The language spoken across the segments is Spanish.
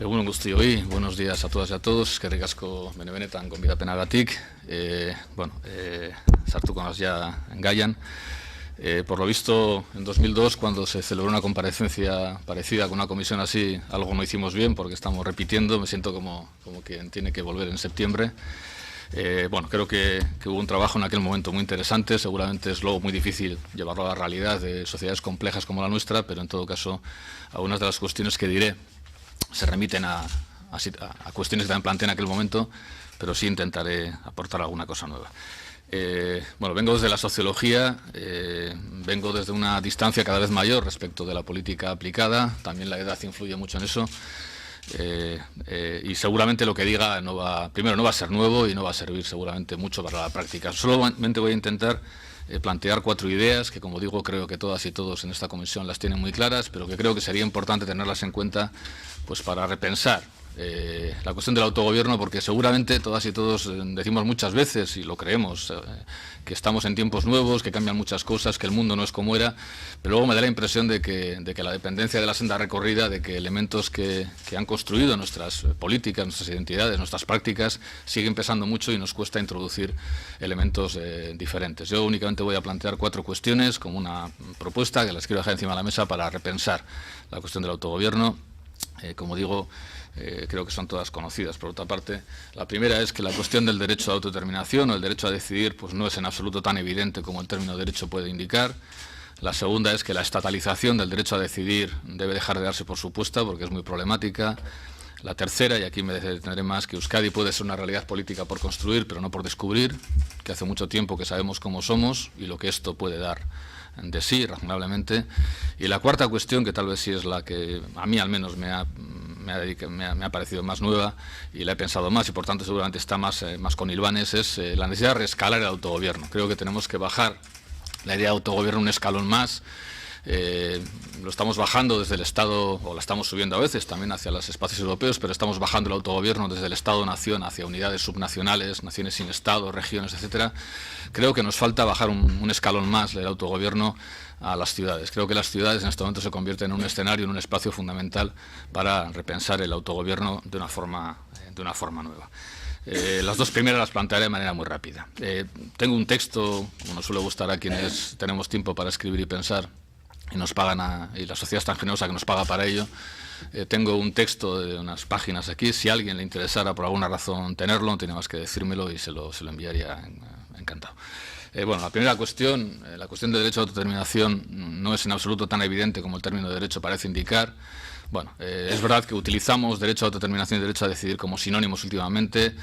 Egun guztioi, buenos días a todas y a todos. Eskerrik asko benetan gonbidapenagatik. Sartuko naiz ya en gaian. Por lo visto, en 2002, cuando se celebró una comparecencia parecida con una comisión así, algo no hicimos bien porque estamos repitiendo. Me siento como quien tiene que volver en septiembre. Creo que hubo un trabajo en aquel momento muy interesante. Seguramente es luego muy difícil llevarlo a la realidad de sociedades complejas como la nuestra, pero en todo caso, algunas de las cuestiones que diré se remiten a cuestiones que también planteé en aquel momento, pero sí intentaré aportar alguna cosa nueva. Vengo desde la sociología, vengo desde una distancia cada vez mayor respecto de la política aplicada, también la edad influye mucho en eso, y seguramente lo que diga no va a ser nuevo y no va a servir seguramente mucho para la práctica. Solamente voy a intentar plantear 4 ideas que, como digo, creo que todas y todos en esta comisión las tienen muy claras, pero que creo que sería importante tenerlas en cuenta pues para repensar la cuestión del autogobierno, porque seguramente todas y todos decimos muchas veces, y lo creemos, que estamos en tiempos nuevos, que cambian muchas cosas, que el mundo no es como era, pero luego me da la impresión de que la dependencia de la senda recorrida, de que elementos que han construido nuestras políticas, nuestras identidades, nuestras prácticas, siguen pesando mucho y nos cuesta introducir elementos diferentes. Yo únicamente voy a plantear 4 cuestiones como una propuesta que las quiero dejar encima de la mesa para repensar la cuestión del autogobierno. Como digo, creo que son todas conocidas. Por otra parte, la primera es que la cuestión del derecho a autodeterminación o el derecho a decidir pues no es en absoluto tan evidente como el término derecho puede indicar. La segunda es que la estatalización del derecho a decidir debe dejar de darse por supuesta porque es muy problemática. La tercera, y aquí me detendré más, que Euskadi puede ser una realidad política por construir, pero no por descubrir, que hace mucho tiempo que sabemos cómo somos y lo que esto puede dar de sí, razonablemente. Y la cuarta cuestión, que tal vez sí es la que a mí al menos me ha parecido más nueva y la he pensado más y por tanto seguramente está más con hilvanes, es la necesidad de reescalar el autogobierno. Creo que tenemos que bajar la idea de autogobierno un escalón más. Lo estamos bajando desde el Estado, o la estamos subiendo a veces también hacia los espacios europeos, pero estamos bajando el autogobierno desde el Estado-nación hacia unidades subnacionales, naciones sin Estado, regiones, etcétera. Creo que nos falta bajar un escalón más del autogobierno a las ciudades. Creo que las ciudades en este momento se convierten en un escenario, en un espacio fundamental para repensar el autogobierno de una forma nueva. Las 2 primeras las plantearé de manera muy rápida. Tengo un texto, como nos suele gustar a quienes tenemos tiempo para escribir y pensar, y nos pagan y la sociedad es tan generosa que nos paga para ello. Tengo un texto de unas páginas aquí. Si a alguien le interesara por alguna razón tenerlo, no tiene más que decírmelo y se lo enviaría encantado. La primera cuestión, la cuestión del derecho a autodeterminación no es en absoluto tan evidente como el término de derecho parece indicar. Es verdad que utilizamos derecho a autodeterminación y derecho a decidir como sinónimos últimamente.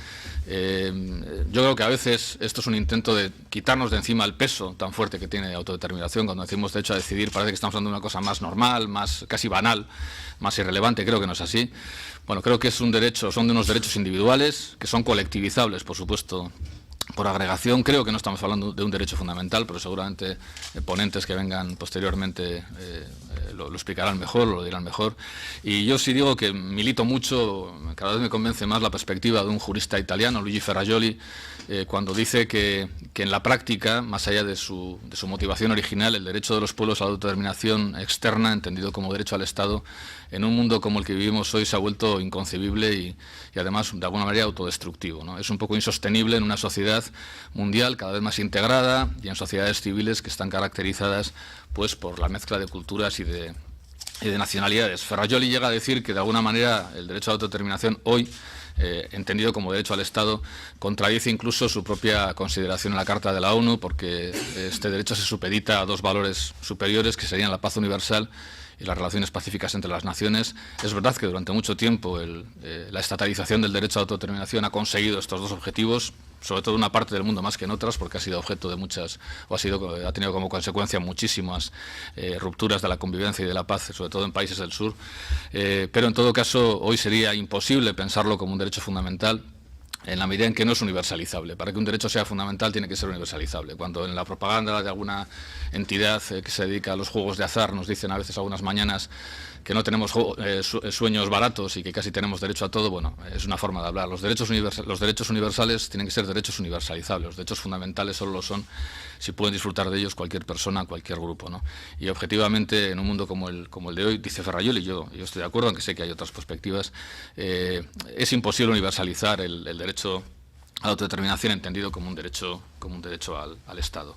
Yo creo que a veces esto es un intento de quitarnos de encima el peso tan fuerte que tiene autodeterminación. Cuando decimos derecho a decidir parece que estamos hablando de una cosa más normal, más casi banal, más irrelevante. Creo que no es así. Creo que son de unos derechos individuales que son colectivizables, por supuesto, por agregación. Creo que no estamos hablando de un derecho fundamental, pero seguramente ponentes que vengan posteriormente lo explicarán mejor, lo dirán mejor. Y yo sí digo que milito mucho, cada vez me convence más la perspectiva de un jurista italiano, Luigi Ferrajoli, cuando dice que en la práctica, más allá de su motivación original, el derecho de los pueblos a la autodeterminación externa, entendido como derecho al Estado, en un mundo como el que vivimos hoy se ha vuelto inconcebible y además de alguna manera autodestructivo, ¿no? Es un poco insostenible en una sociedad mundial cada vez más integrada y en sociedades civiles que están caracterizadas pues por la mezcla de culturas y de nacionalidades. Ferrajoli llega a decir que de alguna manera el derecho a la autodeterminación hoy, entendido como derecho al Estado, contradice incluso su propia consideración en la Carta de la ONU, porque este derecho se supedita a 2 valores superiores que serían la paz universal y las relaciones pacíficas entre las naciones. Es verdad que durante mucho tiempo la estatalización del derecho a autodeterminación ha conseguido estos 2 objetivos, sobre todo en una parte del mundo más que en otras, porque ha sido objeto de muchas, ha tenido como consecuencia muchísimas rupturas de la convivencia y de la paz, sobre todo en países del sur. Pero en todo caso, hoy sería imposible pensarlo como un derecho fundamental, en la medida en que no es universalizable. Para que un derecho sea fundamental tiene que ser universalizable. Cuando en la propaganda de alguna entidad que se dedica a los juegos de azar nos dicen a veces algunas mañanas no tenemos sueños baratos y que casi tenemos derecho a todo, bueno, es una forma de hablar. Los derechos universales tienen que ser derechos universalizables. Los derechos fundamentales solo lo son si pueden disfrutar de ellos cualquier persona, cualquier grupo, ¿no? Y objetivamente, en un mundo como el de hoy, dice Ferrajoli, yo estoy de acuerdo, aunque sé que hay otras perspectivas, es imposible universalizar el derecho a la autodeterminación entendido como un derecho al Estado.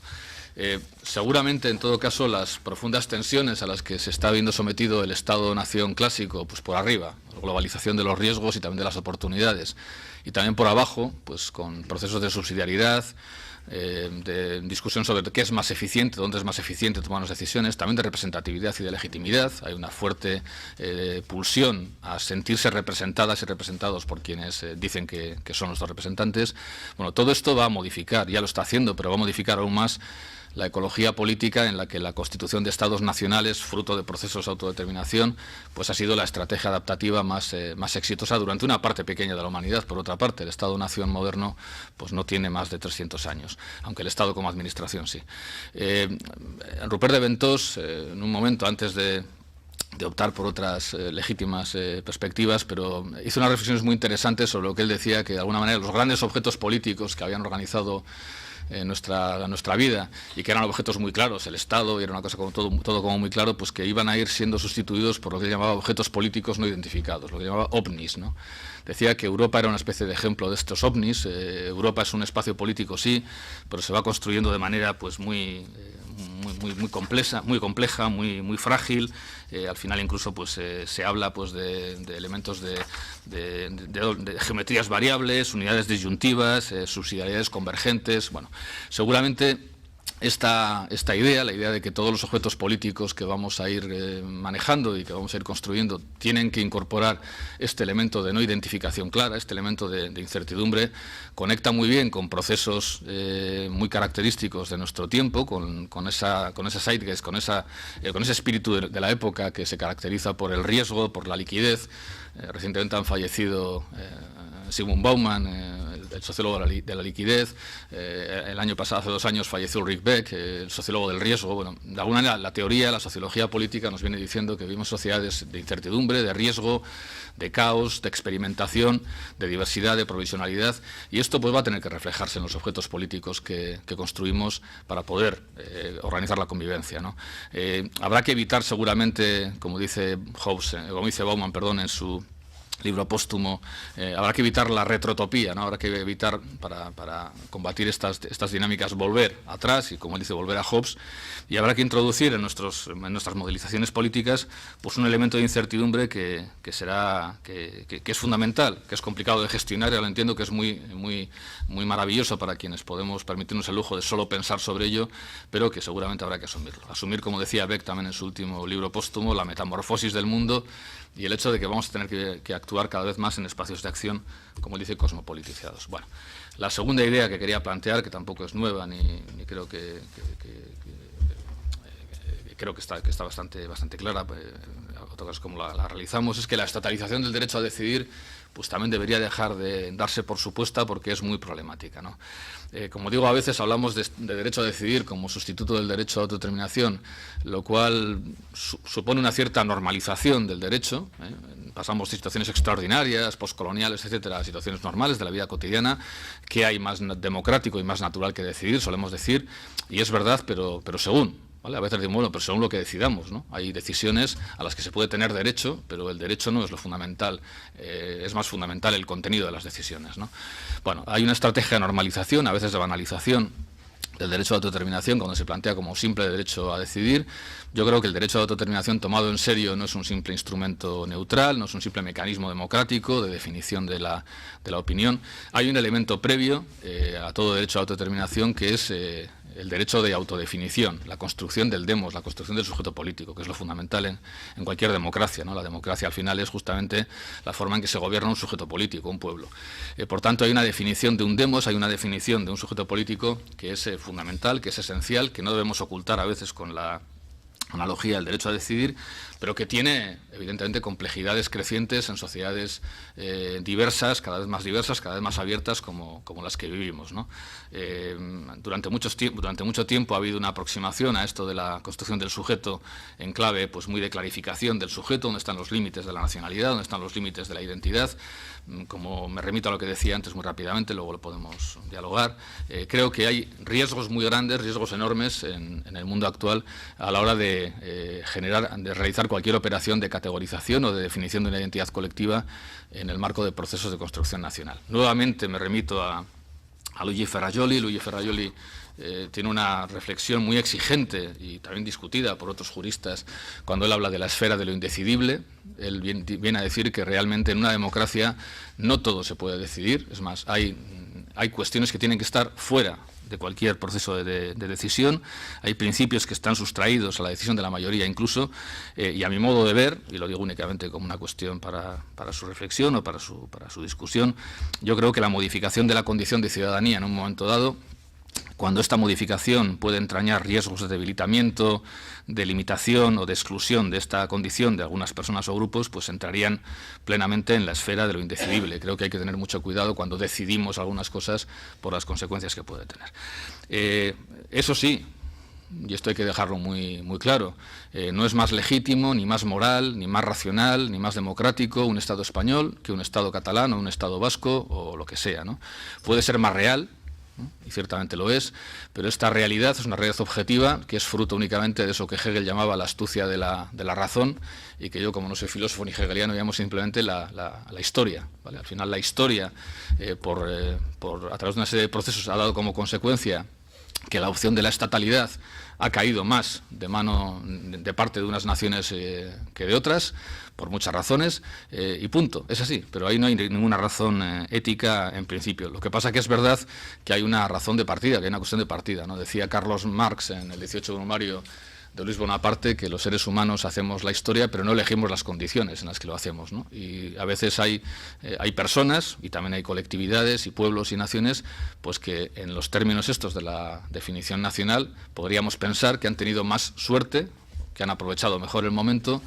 Seguramente, en todo caso, las profundas tensiones a las que se está viendo sometido el Estado-nación clásico, pues por arriba, la globalización de los riesgos y también de las oportunidades, y también por abajo, pues con procesos de subsidiariedad, de discusión sobre qué es más eficiente, dónde es más eficiente tomar las decisiones, también de representatividad y de legitimidad. Hay una fuerte pulsión a sentirse representadas y representados por quienes dicen que son nuestros representantes. Bueno, todo esto va a modificar, ya lo está haciendo, pero va a modificar aún más la ecología política en la que la constitución de estados nacionales, fruto de procesos de autodeterminación, pues ha sido la estrategia adaptativa más exitosa durante una parte pequeña de la humanidad. Por otra parte, el Estado-nación moderno pues no tiene más de 300 años, aunque el Estado como administración sí. Rupert de Ventós, en un momento antes de optar por otras legítimas perspectivas, pero hizo unas reflexiones muy interesantes sobre lo que él decía, que de alguna manera los grandes objetos políticos que habían organizado nuestra vida y que eran objetos muy claros, el Estado, y era una cosa como todo como muy claro, pues que iban a ir siendo sustituidos por lo que él llamaba objetos políticos no identificados, lo que llamaba ovnis, ¿no? Decía que Europa era una especie de ejemplo de estos ovnis. Europa es un espacio político, sí, pero se va construyendo de manera pues muy compleja, muy frágil. Al final incluso pues se habla pues de elementos de geometrías variables, unidades disyuntivas, subsidiariedades convergentes. Bueno, seguramente esta idea, la idea de que todos los objetos políticos que vamos a ir manejando y que vamos a ir construyendo tienen que incorporar este elemento de no identificación clara, este elemento de incertidumbre, conecta muy bien con procesos muy característicos de nuestro tiempo, con esa zeitgeist, con ese espíritu de la época que se caracteriza por el riesgo, por la liquidez. Recientemente han fallecido Zygmunt Bauman, el sociólogo de la liquidez. El año pasado, hace 2 años, falleció Ulrich Beck, el sociólogo del riesgo. Bueno, de alguna manera la teoría, la sociología política nos viene diciendo que vivimos sociedades de incertidumbre, de riesgo, de caos, de experimentación, de diversidad, de provisionalidad, y esto pues va a tener que reflejarse en los objetos políticos que construimos para poder organizar la convivencia, ¿no? Habrá que evitar seguramente, como dice Bauman, en su libro póstumo, habrá que evitar la retrotopía, ¿no? Habrá que evitar, para combatir estas dinámicas, volver atrás, y como él dice, volver a Hobbes, y habrá que introducir en nuestras modelizaciones políticas pues un elemento de incertidumbre que es fundamental, que es complicado de gestionar. Ya lo entiendo, que es muy maravilloso para quienes podemos permitirnos el lujo de solo pensar sobre ello, pero que seguramente habrá que asumirlo. Asumir, como decía Beck también en su último libro póstumo, la metamorfosis del mundo y el hecho de que vamos a tener que actuar cada vez más en espacios de acción, como él dice, cosmopolitizados. Bueno, la segunda idea que quería plantear, que tampoco es nueva, ni creo creo que está bastante clara, otras cosas como la realizamos, es que la estatalización del derecho a decidir pues también debería dejar de darse por supuesta, porque es muy problemática, ¿no? Como digo, a veces hablamos de derecho a decidir como sustituto del derecho a autodeterminación, lo cual supone una cierta normalización del derecho. Pasamos de situaciones extraordinarias, postcoloniales, etcétera, a situaciones normales de la vida cotidiana. ¿Qué hay más democrático y más natural que decidir? Solemos decir, y es verdad, pero según. ¿Vale? A veces decimos, bueno, pero según lo que decidamos, ¿no? Hay decisiones a las que se puede tener derecho, pero el derecho no es lo fundamental, es más fundamental el contenido de las decisiones, ¿no? Bueno, hay una estrategia de normalización, a veces de banalización del derecho a autodeterminación, cuando se plantea como simple derecho a decidir. Yo creo que el derecho a autodeterminación tomado en serio no es un simple instrumento neutral, no es un simple mecanismo democrático de definición de la opinión. Hay un elemento previo a todo derecho a autodeterminación, que es el derecho de autodefinición, la construcción del demos, la construcción del sujeto político, que es lo fundamental en cualquier democracia, ¿no? La democracia al final es justamente la forma en que se gobierna un sujeto político, un pueblo. Por tanto, hay una definición de un demos, hay una definición de un sujeto político que es fundamental, que es esencial, que no debemos ocultar a veces con la analogía el derecho a decidir, pero que tiene evidentemente complejidades crecientes en sociedades diversas, cada vez más abiertas como las que vivimos, ¿no? Durante mucho tiempo ha habido una aproximación a esto de la construcción del sujeto en clave pues muy de clarificación del sujeto, donde están los límites de la nacionalidad, donde están los límites de la identidad. Como me remito a lo que decía antes muy rápidamente, luego lo podemos dialogar, creo que hay riesgos muy grandes, riesgos enormes en el mundo actual a la hora de realizar cualquier operación de categorización o de definición de una identidad colectiva en el marco de procesos de construcción nacional. Nuevamente me remito a Luigi Ferrajoli. Luigi Ferrajoli tiene una reflexión muy exigente y también discutida por otros juristas cuando él habla de la esfera de lo indecidible. Él viene a decir que realmente en una democracia no todo se puede decidir, es más, hay cuestiones que tienen que estar fuera de cualquier proceso de decisión, hay principios que están sustraídos a la decisión de la mayoría incluso, y a mi modo de ver, y lo digo únicamente como una cuestión para su reflexión o para su discusión, yo creo que la modificación de la condición de ciudadanía en un momento dado, cuando esta modificación puede entrañar riesgos de debilitamiento, de limitación o de exclusión de esta condición de algunas personas o grupos, pues entrarían plenamente en la esfera de lo indecidible. Creo que hay que tener mucho cuidado cuando decidimos algunas cosas por las consecuencias que puede tener. Eso sí, y esto hay que dejarlo muy claro, no es más legítimo, ni más moral, ni más racional, ni más democrático un Estado español que un Estado catalán o un Estado vasco o lo que sea, ¿no? Puede ser más real, y ciertamente lo es, pero esta realidad es una realidad objetiva que es fruto únicamente de eso que Hegel llamaba la astucia de la razón, y que yo, como no soy filósofo ni hegeliano, llamo simplemente la historia, ¿vale? Al final la historia, a través de una serie de procesos, ha dado como consecuencia que la opción de la estatalidad ha caído más de parte de unas naciones que de otras, por muchas razones, y punto, es así, pero ahí no hay ninguna razón ética en principio. Lo que pasa que es verdad que hay una razón de partida, que hay una cuestión de partida, ¿no? Decía Carlos Marx en el 18 de Brumario de Luis Bonaparte que los seres humanos hacemos la historia, pero no elegimos las condiciones en las que lo hacemos, ¿no? Y a veces hay personas, y también hay colectividades y pueblos y naciones, pues que en los términos estos de la definición nacional podríamos pensar que han tenido más suerte, que han aprovechado mejor el momento,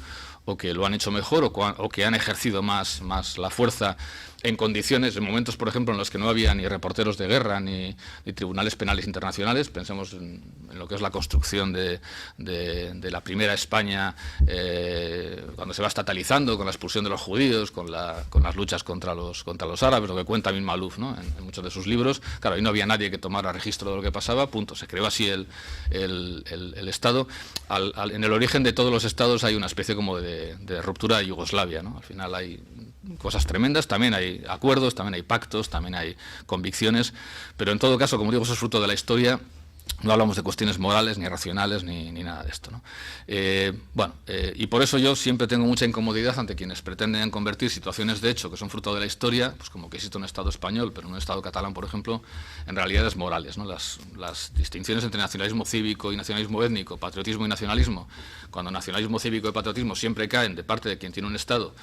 o que lo han hecho mejor, o que han ejercido más la fuerza en condiciones, en momentos, por ejemplo, en los que no había ni reporteros de guerra ni tribunales penales internacionales. Pensemos en lo que es la construcción de la primera España, cuando se va estatalizando, con la expulsión de los judíos, con las luchas contra los árabes, lo que cuenta Amin Maalouf, ¿no? en muchos de sus libros. Claro, ahí no había nadie que tomara registro de lo que pasaba, punto. Se creó así el Estado. En el origen de todos los estados hay una especie como de ruptura de Yugoslavia, ¿no? Al final hay cosas tremendas, también hay acuerdos, también hay pactos, también hay convicciones, pero en todo caso, como digo, eso es fruto de la historia. No hablamos de cuestiones morales, ni racionales, ni nada de esto, ¿no? Y por eso yo siempre tengo mucha incomodidad ante quienes pretenden convertir situaciones de hecho que son fruto de la historia, pues como que existe un Estado español, pero un Estado catalán, por ejemplo, en realidades morales, ¿no? Las distinciones entre nacionalismo cívico y nacionalismo étnico, patriotismo y nacionalismo, cuando nacionalismo cívico y patriotismo siempre caen de parte de quien tiene un Estado,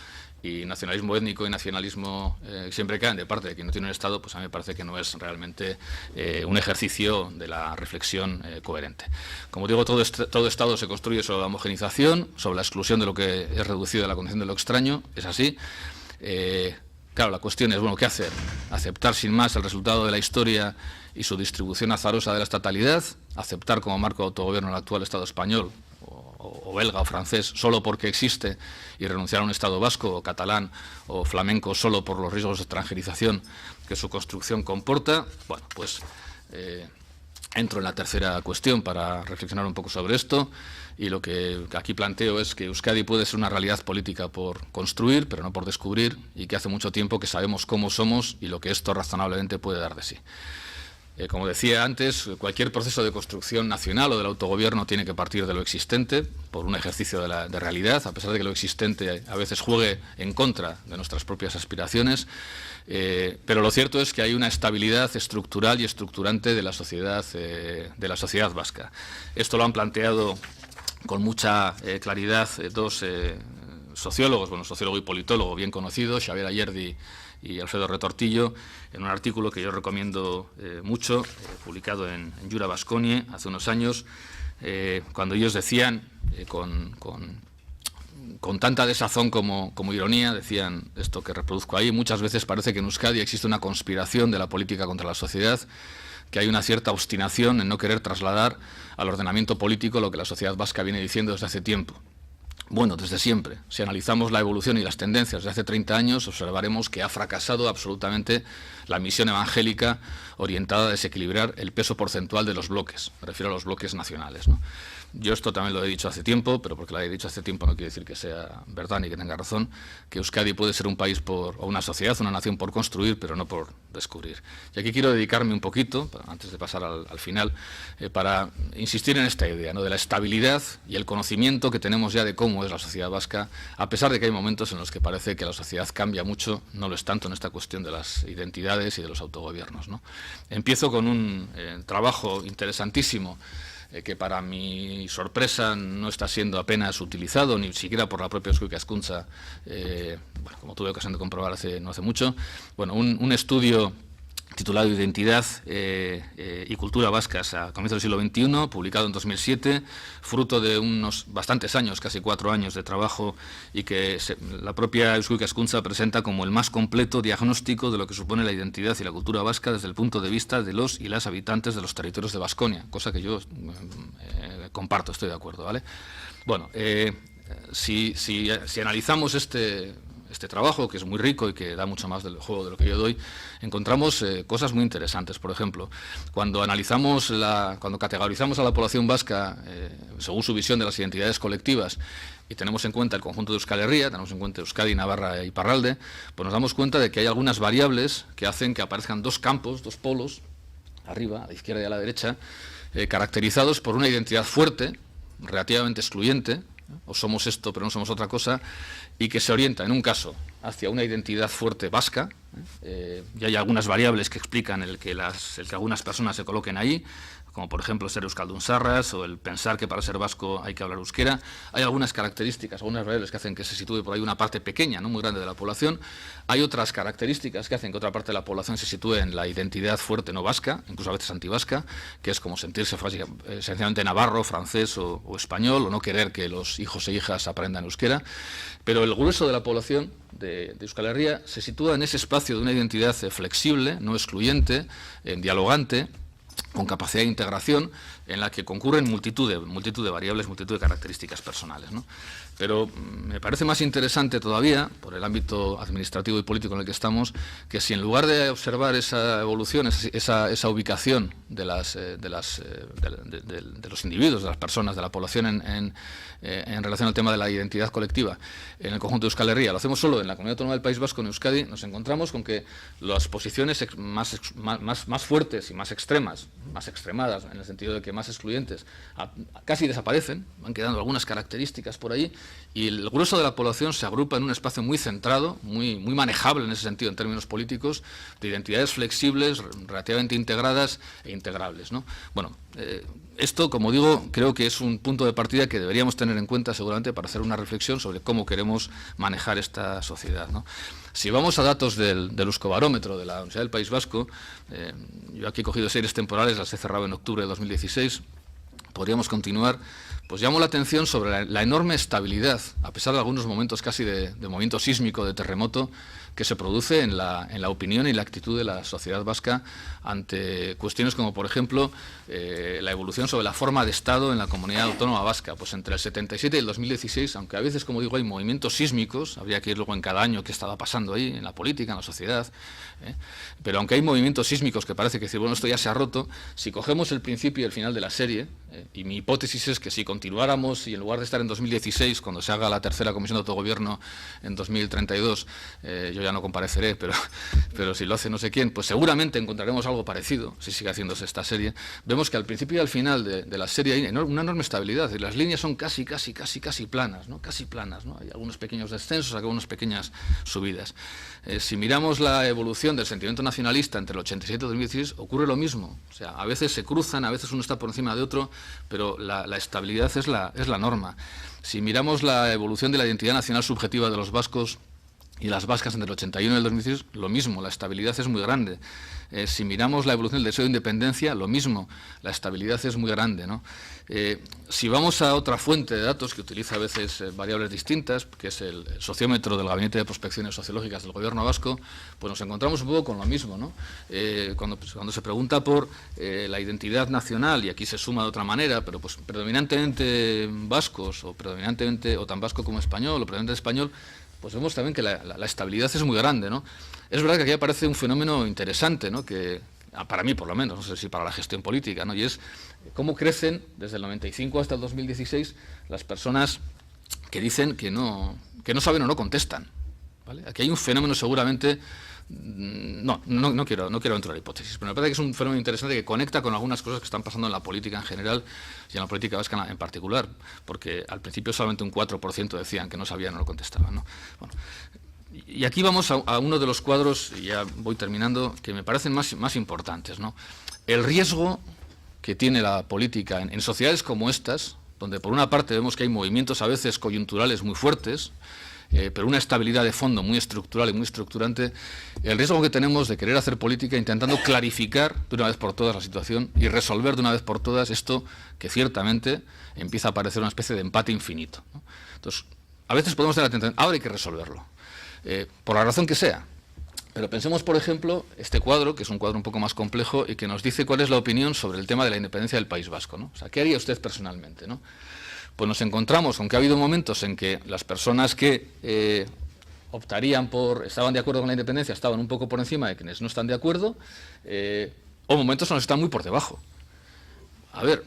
y nacionalismo étnico y nacionalismo siempre caen de parte de quien no tiene un Estado, pues a mí me parece que no es realmente un ejercicio de la reflexión coherente. Como digo, todo Estado se construye sobre la homogenización, sobre la exclusión de lo que es reducido a la condición de lo extraño, es así. Claro, la cuestión es, bueno, ¿qué hacer? ¿Aceptar sin más el resultado de la historia y su distribución azarosa de la estatalidad? ¿Aceptar como marco de autogobierno el actual Estado español, o belga o francés, solo porque existe, y renunciar a un Estado vasco o catalán o flamenco solo por los riesgos de extranjerización que su construcción comporta? Bueno, pues entro en la tercera cuestión para reflexionar un poco sobre esto, y lo que aquí planteo es que Euskadi puede ser una realidad política por construir, pero no por descubrir, y que hace mucho tiempo que sabemos cómo somos y lo que esto razonablemente puede dar de sí. Como decía antes, cualquier proceso de construcción nacional o del autogobierno tiene que partir de lo existente, por un ejercicio de realidad, a pesar de que lo existente a veces juegue en contra de nuestras propias aspiraciones, pero lo cierto es que hay una estabilidad estructural y estructurante de la sociedad vasca. Esto lo han planteado con mucha claridad dos sociólogos, bueno, sociólogo y politólogo bien conocido, Xavier Ayerdi y Alfredo Retortillo, en un artículo que yo recomiendo mucho, publicado en Jura Baskonie hace unos años, cuando ellos decían, con tanta desazón como ironía, decían esto que reproduzco ahí: muchas veces parece que en Euskadi existe una conspiración de la política contra la sociedad, que hay una cierta obstinación en no querer trasladar al ordenamiento político lo que la sociedad vasca viene diciendo desde hace tiempo. Bueno, desde siempre. Si analizamos la evolución y las tendencias de hace 30 años, observaremos que ha fracasado absolutamente la misión evangélica orientada a desequilibrar el peso porcentual de los bloques. Me refiero a los bloques nacionales, ¿no? Yo esto también lo he dicho hace tiempo, pero porque lo he dicho hace tiempo no quiere decir que sea verdad ni que tenga razón, que Euskadi puede ser un país o una sociedad, una nación por construir, pero no por descubrir. Y aquí quiero dedicarme un poquito, antes de pasar al final, para insistir en esta idea, ¿no?, de la estabilidad y el conocimiento que tenemos ya de cómo es la sociedad vasca, a pesar de que hay momentos en los que parece que la sociedad cambia mucho. No lo es tanto en esta cuestión de las identidades y de los autogobiernos, ¿no? Empiezo con un trabajo interesantísimo, que para mi sorpresa no está siendo apenas utilizado, ni siquiera por la propia Eusko Ikaskuntza, bueno, como tuve ocasión de comprobar no hace mucho. Bueno, un estudio titulado Identidad y Cultura Vascas a comienzos del siglo XXI, publicado en 2007, fruto de unos bastantes años, casi 4 años de trabajo, y que la propia Eusko Ikaskuntza presenta como el más completo diagnóstico de lo que supone la identidad y la cultura vasca desde el punto de vista de los y las habitantes de los territorios de Baskonia, cosa que yo comparto, estoy de acuerdo, ¿vale? Bueno, si analizamos este trabajo, que es muy rico y que da mucho más del juego de lo que yo doy, encontramos cosas muy interesantes. Por ejemplo, cuando categorizamos a la población vasca según su visión de las identidades colectivas, y tenemos en cuenta el conjunto de Euskal Herria, tenemos en cuenta Euskadi, Navarra y Iparralde, pues nos damos cuenta de que hay algunas variables que hacen que aparezcan dos campos, dos polos, arriba, a la izquierda y a la derecha, caracterizados por una identidad fuerte, relativamente excluyente, o somos esto pero no somos otra cosa, y que se orienta en un caso hacia una identidad fuerte vasca, y hay algunas variables que explican el que algunas personas se coloquen ahí, como por ejemplo ser euskaldunsarras o el pensar que para ser vasco hay que hablar euskera. Hay algunas características, algunas variables que hacen que se sitúe por ahí una parte pequeña, no muy grande, de la población. Hay otras características que hacen que otra parte de la población se sitúe en la identidad fuerte no vasca, incluso a veces antivasca, que es como sentirse esencialmente navarro, francés o español, o no querer que los hijos e hijas aprendan euskera. Pero el grueso de la población de Euskal Herria se sitúa en ese espacio de una identidad flexible, no excluyente, dialogante, con capacidad de integración, en la que concurren multitud de variables, multitud de características personales, ¿no? Pero me parece más interesante todavía, por el ámbito administrativo y político en el que estamos, que si en lugar de observar esa evolución, esa ubicación de los individuos, de las personas, de la población en relación al tema de la identidad colectiva en el conjunto de Euskal Herria, lo hacemos solo en la Comunidad Autónoma del País Vasco, en Euskadi, nos encontramos con que las posiciones más fuertes y más extremadas, en el sentido de que más excluyentes, casi desaparecen, van quedando algunas características por ahí, y el grueso de la población se agrupa en un espacio muy centrado, muy manejable en ese sentido en términos políticos, de identidades flexibles, relativamente integradas e integrables, ¿no? Bueno, esto, como digo, creo que es un punto de partida que deberíamos tener en cuenta seguramente para hacer una reflexión sobre cómo queremos manejar esta sociedad, ¿no? Si vamos a datos del Euskobarómetro de la Universidad del País Vasco, yo aquí he cogido series temporales, las he cerrado en octubre de 2016, podríamos continuar. Pues llamo la atención sobre la enorme estabilidad, a pesar de algunos momentos casi de movimiento sísmico, de terremoto, que se produce en la opinión y la actitud de la sociedad vasca ante cuestiones como, por ejemplo, la evolución sobre la forma de Estado en la comunidad autónoma vasca. Pues entre el 77 y el 2016, aunque a veces, como digo, hay movimientos sísmicos, habría que ir luego en cada año qué estaba pasando ahí, en la política, en la sociedad, pero aunque hay movimientos sísmicos que parece que decir, bueno, esto ya se ha roto, si cogemos el principio y el final de la serie, y mi hipótesis es que si continuáramos y en lugar de estar en 2016, cuando se haga la tercera comisión de autogobierno en 2032, yo ya no compareceré, pero si lo hace no sé quién, pues seguramente encontraremos algo parecido, si sigue haciéndose esta serie. Vemos que al principio y al final de la serie hay una enorme estabilidad, y las líneas son casi planas, ¿no? Casi planas, ¿no? Hay algunos pequeños descensos, algunas pequeñas subidas. Si miramos la evolución del sentimiento nacionalista entre el 87 y el 2016, ocurre lo mismo. O sea, a veces se cruzan, a veces uno está por encima de otro, pero la estabilidad es la norma. Si miramos la evolución de la identidad nacional subjetiva de los vascos y las vascas entre el 81 y el 2016, lo mismo, la estabilidad es muy grande. Si miramos la evolución del deseo de independencia, lo mismo, la estabilidad es muy grande, ¿no? Si vamos a otra fuente de datos que utiliza a veces variables distintas, que es el sociómetro del Gabinete de Prospecciones Sociológicas del Gobierno vasco, pues nos encontramos un poco con lo mismo, ¿no? Cuando se pregunta por la identidad nacional, y aquí se suma de otra manera, pero pues predominantemente vascos, o tan vasco como español, o predominantemente español, pues vemos también que la estabilidad es muy grande, ¿no? Es verdad que aquí aparece un fenómeno interesante, ¿no? Que, para mí por lo menos, no sé si para la gestión política, ¿no? Y es cómo crecen desde el 95 hasta el 2016 las personas que dicen que no saben o no contestan, ¿vale? Aquí hay un fenómeno seguramente... No quiero entrar a hipótesis, pero me parece que es un fenómeno interesante que conecta con algunas cosas que están pasando en la política en general y en la política vasca en particular, porque al principio solamente un 4% decían que no sabían o no contestaban, ¿no? Bueno, y aquí vamos a uno de los cuadros, y ya voy terminando, que me parecen más importantes, ¿no? El riesgo que tiene la política en sociedades como estas, donde por una parte vemos que hay movimientos a veces coyunturales muy fuertes, pero una estabilidad de fondo muy estructural y muy estructurante, el riesgo que tenemos de querer hacer política intentando clarificar de una vez por todas la situación y resolver de una vez por todas esto que ciertamente empieza a parecer una especie de empate infinito, ¿no? Entonces, a veces podemos tener la tentación, ahora hay que resolverlo, por la razón que sea. Pero pensemos, por ejemplo, este cuadro, que es un cuadro un poco más complejo y que nos dice cuál es la opinión sobre el tema de la independencia del País Vasco, ¿no? O sea, ¿qué haría usted personalmente, ¿no? Pues nos encontramos con que ha habido momentos en que las personas que estaban de acuerdo con la independencia, estaban un poco por encima de quienes no están de acuerdo, o momentos en los que están muy por debajo. A ver,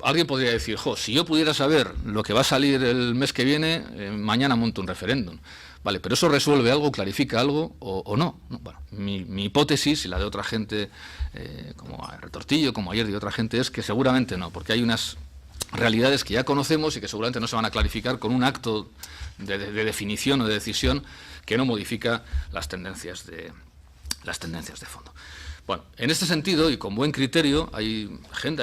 alguien podría decir, si yo pudiera saber lo que va a salir el mes que viene, mañana monto un referéndum. Vale, pero ¿eso resuelve algo, clarifica algo o no? Bueno, mi hipótesis y la de otra gente, como Retortillo, como ayer de otra gente, es que seguramente no, porque hay unas realidades que ya conocemos y que seguramente no se van a clarificar con un acto de definición o de decisión que no modifica las tendencias de fondo. Bueno, en este sentido y con buen criterio hay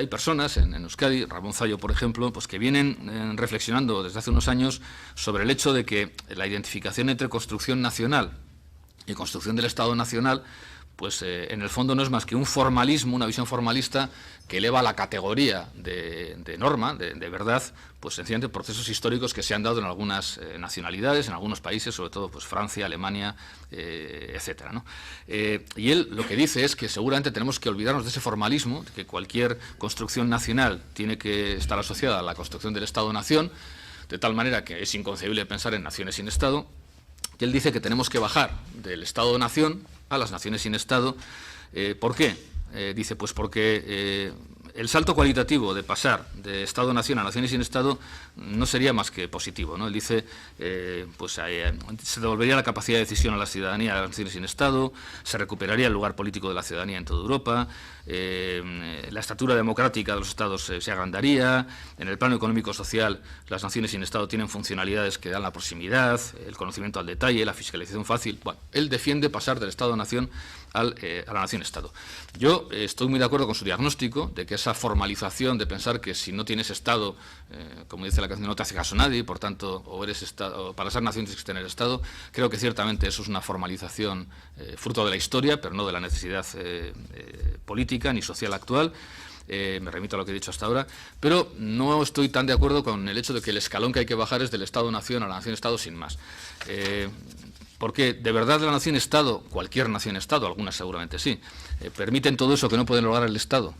personas en Euskadi, Ramón Zallo por ejemplo, pues que vienen reflexionando desde hace unos años sobre el hecho de que la identificación entre construcción nacional y construcción del Estado nacional, pues en el fondo no es más que un formalismo, una visión formalista que eleva a la categoría de norma, de verdad, pues sencillamente procesos históricos que se han dado en algunas nacionalidades, en algunos países, sobre todo pues Francia, Alemania, etcétera, ¿no? Y él lo que dice es que seguramente tenemos que olvidarnos de ese formalismo, de que cualquier construcción nacional tiene que estar asociada a la construcción del Estado-nación, de tal manera que es inconcebible pensar en naciones sin Estado. Y él dice que tenemos que bajar del Estado-nación a las naciones sin Estado. ¿Por qué? Dice, pues porque el salto cualitativo de pasar de Estado-nación a naciones sin Estado no sería más que positivo, ¿no? Él dice, se devolvería la capacidad de decisión a la ciudadanía de las naciones sin Estado, se recuperaría el lugar político de la ciudadanía en toda Europa, la estatura democrática de los Estados se agrandaría, en el plano económico-social las naciones sin Estado tienen funcionalidades que dan la proximidad, el conocimiento al detalle, la fiscalización fácil. Bueno, él defiende pasar del Estado-nación a la nación-Estado. Yo estoy muy de acuerdo con su diagnóstico de que esa formalización de pensar que si no tienes Estado, como dice la canción, no te hace caso nadie, por tanto, o eres Estado, o para ser nación tienes que tener Estado, creo que ciertamente eso es una formalización fruto de la historia, pero no de la necesidad política ni social actual. Me remito a lo que he dicho hasta ahora, pero no estoy tan de acuerdo con el hecho de que el escalón que hay que bajar es del Estado-nación a la nación-Estado sin más. Porque de verdad la nación-Estado, cualquier nación-Estado, algunas seguramente sí, permiten todo eso que no pueden lograr el Estado.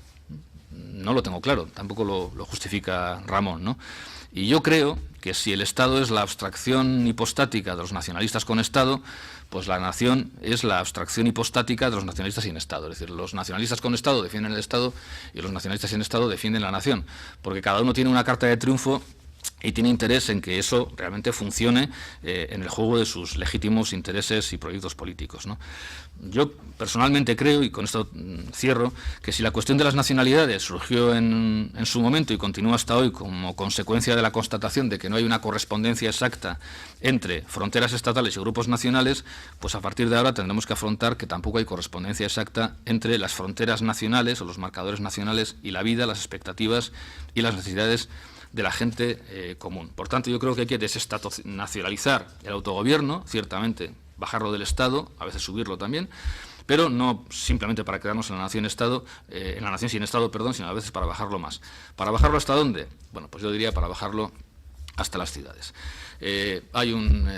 No lo tengo claro, tampoco lo justifica Ramón, ¿no? Y yo creo que si el Estado es la abstracción hipostática de los nacionalistas con Estado, pues la nación es la abstracción hipostática de los nacionalistas sin Estado. Es decir, los nacionalistas con Estado defienden el Estado y los nacionalistas sin Estado defienden la nación, porque cada uno tiene una carta de triunfo y tiene interés en que eso realmente funcione en el juego de sus legítimos intereses y proyectos políticos, ¿no? Yo personalmente creo, y con esto cierro, que si la cuestión de las nacionalidades surgió en su momento y continúa hasta hoy como consecuencia de la constatación de que no hay una correspondencia exacta entre fronteras estatales y grupos nacionales, pues a partir de ahora tendremos que afrontar que tampoco hay correspondencia exacta entre las fronteras nacionales o los marcadores nacionales y la vida, las expectativas y las necesidades de la gente común. Por tanto, yo creo que hay que desestacionalizar el autogobierno, ciertamente bajarlo del Estado, a veces subirlo también, pero no simplemente para quedarnos en la nación-estado, en la nación sin Estado, perdón, sino a veces para bajarlo más. ¿Para bajarlo hasta dónde? Bueno, pues yo diría para bajarlo hasta las ciudades. Hay un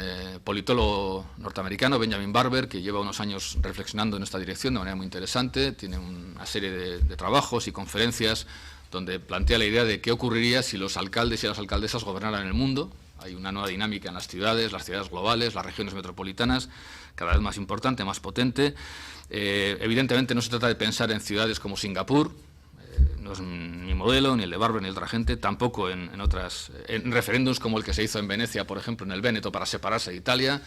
politólogo norteamericano, Benjamin Barber, que lleva unos años reflexionando en esta dirección de manera muy interesante, tiene una serie de trabajos y conferencias donde plantea la idea de qué ocurriría si los alcaldes y las alcaldesas gobernaran el mundo. Hay una nueva dinámica en las ciudades globales, las regiones metropolitanas, cada vez más importante, más potente. Evidentemente no se trata de pensar en ciudades como Singapur, no es mi modelo, ni el de Barber, ni el de otra gente, tampoco en referéndums como el que se hizo en Venecia, por ejemplo, en el Véneto, para separarse de Italia.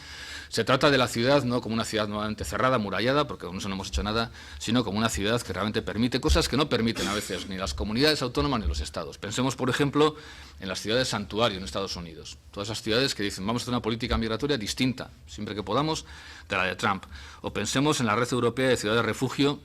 Se trata de la ciudad no como una ciudad nuevamente cerrada, amurallada, porque con eso no hemos hecho nada, sino como una ciudad que realmente permite cosas que no permiten a veces ni las comunidades autónomas ni los estados. Pensemos, por ejemplo, en las ciudades santuario en Estados Unidos. Todas esas ciudades que dicen vamos a hacer una política migratoria distinta, siempre que podamos, de la de Trump. O pensemos en la red europea de ciudades de refugio,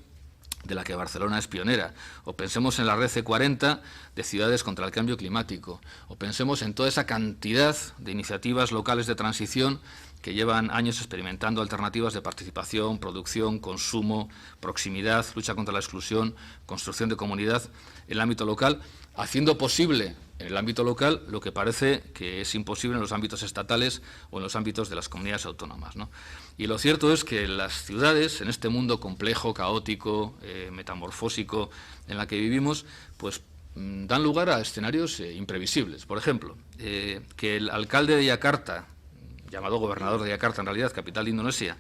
de la que Barcelona es pionera, o pensemos en la red C40 de ciudades contra el cambio climático, o pensemos en toda esa cantidad de iniciativas locales de transición que llevan años experimentando alternativas de participación, producción, consumo, proximidad, lucha contra la exclusión, construcción de comunidad en el ámbito local, haciendo posible en el ámbito local lo que parece que es imposible en los ámbitos estatales o en los ámbitos de las comunidades autónomas, ¿no? Y lo cierto es que las ciudades, en este mundo complejo, caótico, metamorfósico en la que vivimos, pues dan lugar a escenarios imprevisibles. Por ejemplo, que el alcalde de Yakarta, llamado gobernador de Yakarta, en realidad, capital de Indonesia,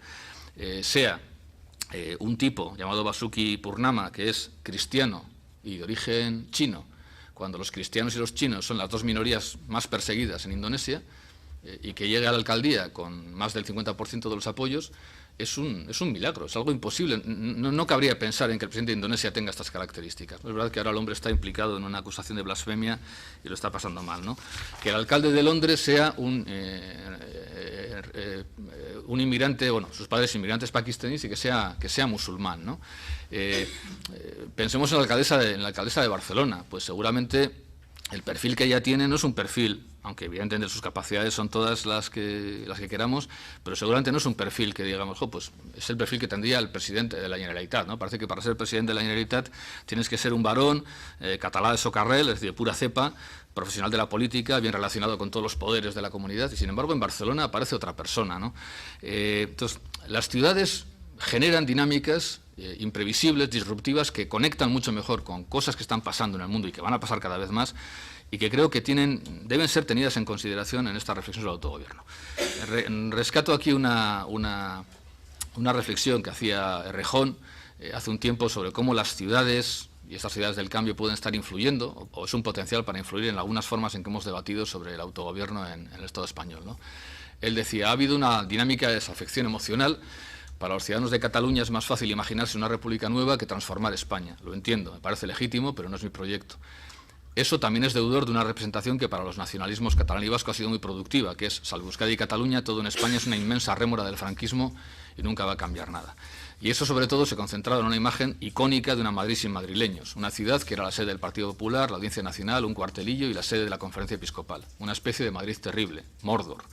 sea un tipo llamado Basuki Purnama, que es cristiano y de origen chino, cuando los cristianos y los chinos son las dos minorías más perseguidas en Indonesia, y que llegue a la alcaldía con más del 50% de los apoyos, es un milagro, es algo imposible. No cabría pensar en que el presidente de Indonesia tenga estas características. Es verdad que ahora el hombre está implicado en una acusación de blasfemia y lo está pasando mal, ¿no? Que el alcalde de Londres sea un inmigrante, bueno, sus padres inmigrantes pakistaníes y que sea musulmán, ¿no? Pensemos en la alcaldesa de Barcelona, pues seguramente el perfil que ella tiene no es un perfil, aunque evidentemente sus capacidades son todas las que queramos, pero seguramente no es un perfil que digamos, pues es el perfil que tendría el presidente de la Generalitat, ¿no? Parece que para ser presidente de la Generalitat tienes que ser un varón, català de socarrel, es decir, de pura cepa, profesional de la política, bien relacionado con todos los poderes de la comunidad, y sin embargo en Barcelona aparece otra persona, ¿no? Entonces, las ciudades generan dinámicas imprevisibles, disruptivas, que conectan mucho mejor con cosas que están pasando en el mundo y que van a pasar cada vez más, y que creo que deben ser tenidas en consideración en esta reflexión sobre el autogobierno. Rescato aquí una reflexión que hacía Errejón hace un tiempo sobre cómo las ciudades y estas ciudades del cambio pueden estar influyendo, o es un potencial para influir en algunas formas en que hemos debatido sobre el autogobierno en el Estado español, ¿no? Él decía, ha habido una dinámica de desafección emocional. Para los ciudadanos de Cataluña es más fácil imaginarse una república nueva que transformar España. Lo entiendo, me parece legítimo, pero no es mi proyecto. Eso también es deudor de una representación que para los nacionalismos catalán y vasco ha sido muy productiva, que es, salvo Euskadi y Cataluña, todo en España es una inmensa rémora del franquismo y nunca va a cambiar nada. Y eso sobre todo se concentraba en una imagen icónica de una Madrid sin madrileños, una ciudad que era la sede del Partido Popular, la Audiencia Nacional, un cuartelillo y la sede de la Conferencia Episcopal, una especie de Madrid terrible, Mordor,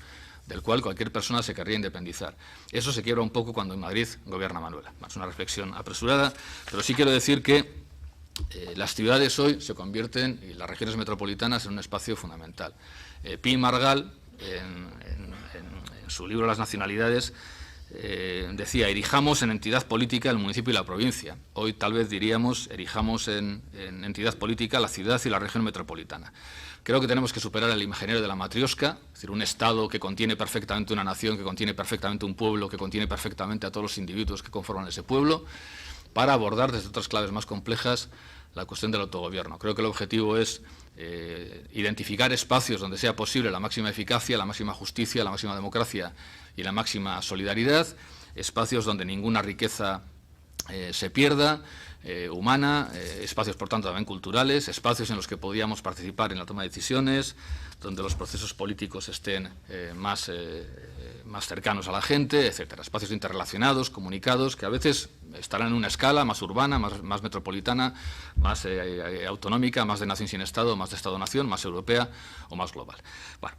del cual cualquier persona se querría independizar. Eso se quiebra un poco cuando en Madrid gobierna Manuela. Es una reflexión apresurada, pero sí quiero decir que las ciudades hoy se convierten, y las regiones metropolitanas, en un espacio fundamental. Pi Margall, en su libro Las nacionalidades, decía, erijamos en entidad política el municipio y la provincia. Hoy tal vez diríamos, erijamos en entidad política la ciudad y la región metropolitana. Creo que tenemos que superar el imaginario de la matrioska, es decir, un Estado que contiene perfectamente una nación, que contiene perfectamente un pueblo, que contiene perfectamente a todos los individuos que conforman ese pueblo, para abordar desde otras claves más complejas la cuestión del autogobierno. Creo que el objetivo es identificar espacios donde sea posible la máxima eficacia, la máxima justicia, la máxima democracia y la máxima solidaridad, espacios donde ninguna riqueza se pierda, humana, espacios, por tanto, también culturales, espacios en los que podíamos participar en la toma de decisiones, donde los procesos políticos estén más cercanos a la gente, etcétera. Espacios interrelacionados, comunicados, que a veces estarán en una escala más urbana, más metropolitana, más autonómica, más de nación sin Estado, más de Estado-nación, más europea o más global. Bueno,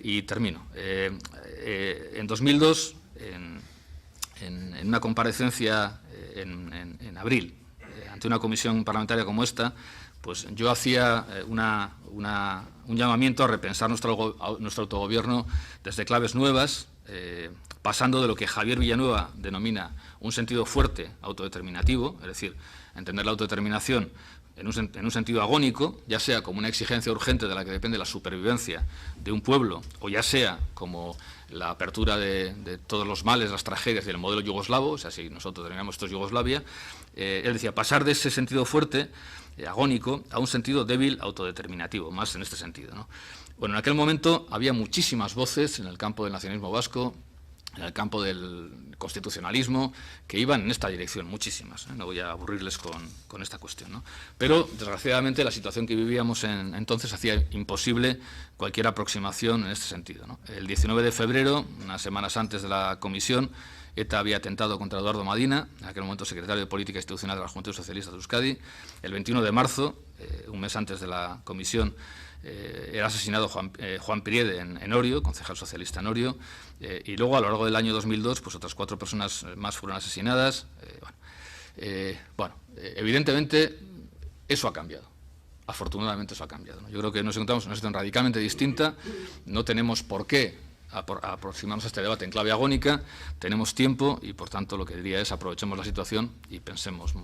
y termino. En 2002, en una comparecencia en abril, ante una comisión parlamentaria como esta, pues yo hacía un llamamiento a repensar nuestro autogobierno desde claves nuevas, pasando de lo que Javier Villanueva denomina un sentido fuerte autodeterminativo, es decir, entender la autodeterminación en un sentido agónico, ya sea como una exigencia urgente de la que depende la supervivencia de un pueblo, o ya sea como la apertura de todos los males, las tragedias del modelo yugoslavo, o sea, si nosotros denominamos esto Yugoslavia, él decía, pasar de ese sentido fuerte, agónico, a un sentido débil autodeterminativo, más en este sentido, ¿no? Bueno, en aquel momento había muchísimas voces en el campo del nacionalismo vasco, en el campo del constitucionalismo, que iban en esta dirección, muchísimas. No voy a aburrirles con esta cuestión, ¿no? Pero, desgraciadamente, la situación que vivíamos entonces hacía imposible cualquier aproximación en este sentido, ¿no? El 19 de febrero, unas semanas antes de la comisión, ETA había atentado contra Eduardo Madina, en aquel momento secretario de Política Institucional de la Juventud Socialista de Euskadi. El 21 de marzo, un mes antes de la comisión, era asesinado Juan Priede en Orio, concejal socialista en Orio, y luego a lo largo del año 2002 pues otras 4 personas más fueron asesinadas. Evidentemente eso ha cambiado, afortunadamente eso ha cambiado, ¿no? Yo creo que nos encontramos en una situación radicalmente distinta, no tenemos por qué aproximarnos a este debate en clave agónica, tenemos tiempo y por tanto lo que diría es aprovechemos la situación y pensemos,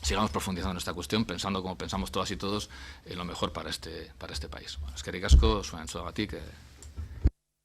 sigamos profundizando en esta cuestión, pensando como pensamos todas y todos en lo mejor para este país. Bueno, eskerrik asko, zuen zuagatik.